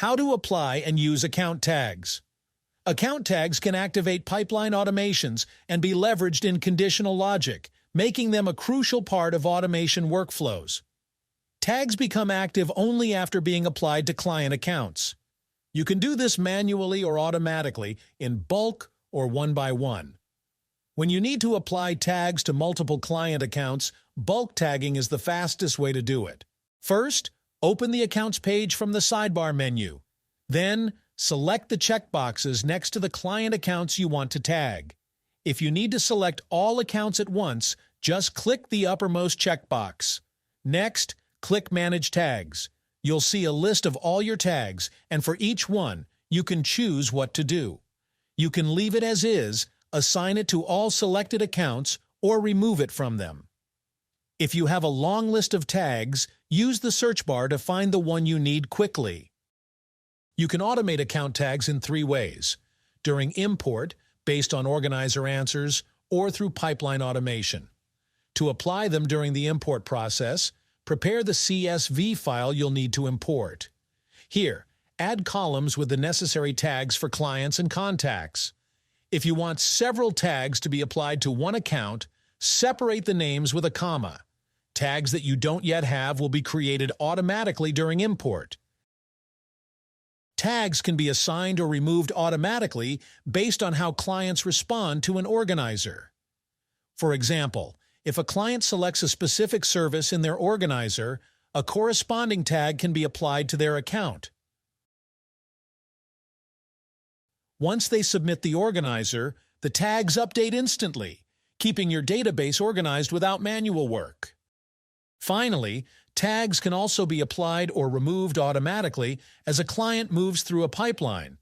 How to apply and use account tags. Account tags can activate pipeline automations and be leveraged in conditional logic, making them a crucial part of automation workflows. Tags become active only after being applied to client accounts. You can do this manually or automatically, in bulk or one by one. When you need to apply tags to multiple client accounts, bulk tagging is the fastest way to do it. First, open the Accounts page from the sidebar menu. Then, select the checkboxes next to the client accounts you want to tag. If you need to select all accounts at once, just click the uppermost checkbox. Next, click Manage Tags. You'll see a list of all your tags, and for each one, you can choose what to do. You can leave it as is, assign it to all selected accounts, or remove it from them. If you have a long list of tags, use the search bar to find the one you need quickly. You can automate account tags in 3 ways: during import, based on organizer answers, or through pipeline automation. To apply them during the import process, prepare the CSV file you'll need to import. Here, add columns with the necessary tags for clients and contacts. If you want several tags to be applied to one account, separate the names with a comma. Tags that you don't yet have will be created automatically during import. Tags can be assigned or removed automatically based on how clients respond to an organizer. For example, if a client selects a specific service in their organizer, a corresponding tag can be applied to their account. Once they submit the organizer, the tags update instantly, keeping your database organized without manual work. Finally, tags can also be applied or removed automatically as a client moves through a pipeline.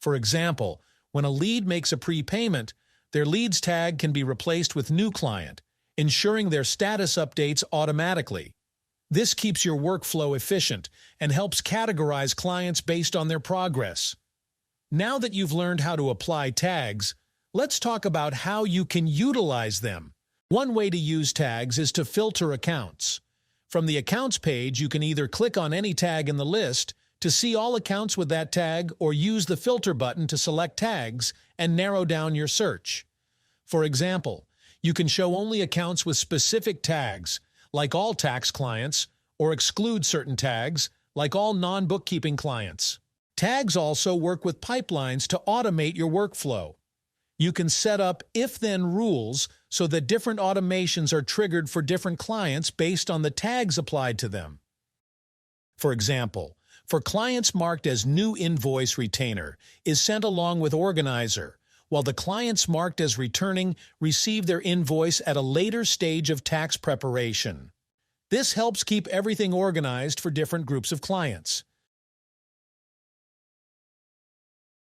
For example, when a lead makes a prepayment, their leads tag can be replaced with new client, ensuring their status updates automatically. This keeps your workflow efficient and helps categorize clients based on their progress. Now that you've learned how to apply tags, let's talk about how you can utilize them. One way to use tags is to filter accounts. From the Accounts page, you can either click on any tag in the list to see all accounts with that tag, or use the Filter button to select tags and narrow down your search. For example, you can show only accounts with specific tags, like all tax clients, or exclude certain tags, like all non-bookkeeping clients. Tags also work with pipelines to automate your workflow. You can set up if-then rules so that different automations are triggered for different clients based on the tags applied to them. For example, for clients marked as New Invoice Retainer is sent along with Organizer, while the clients marked as Returning receive their invoice at a later stage of tax preparation. This helps keep everything organized for different groups of clients.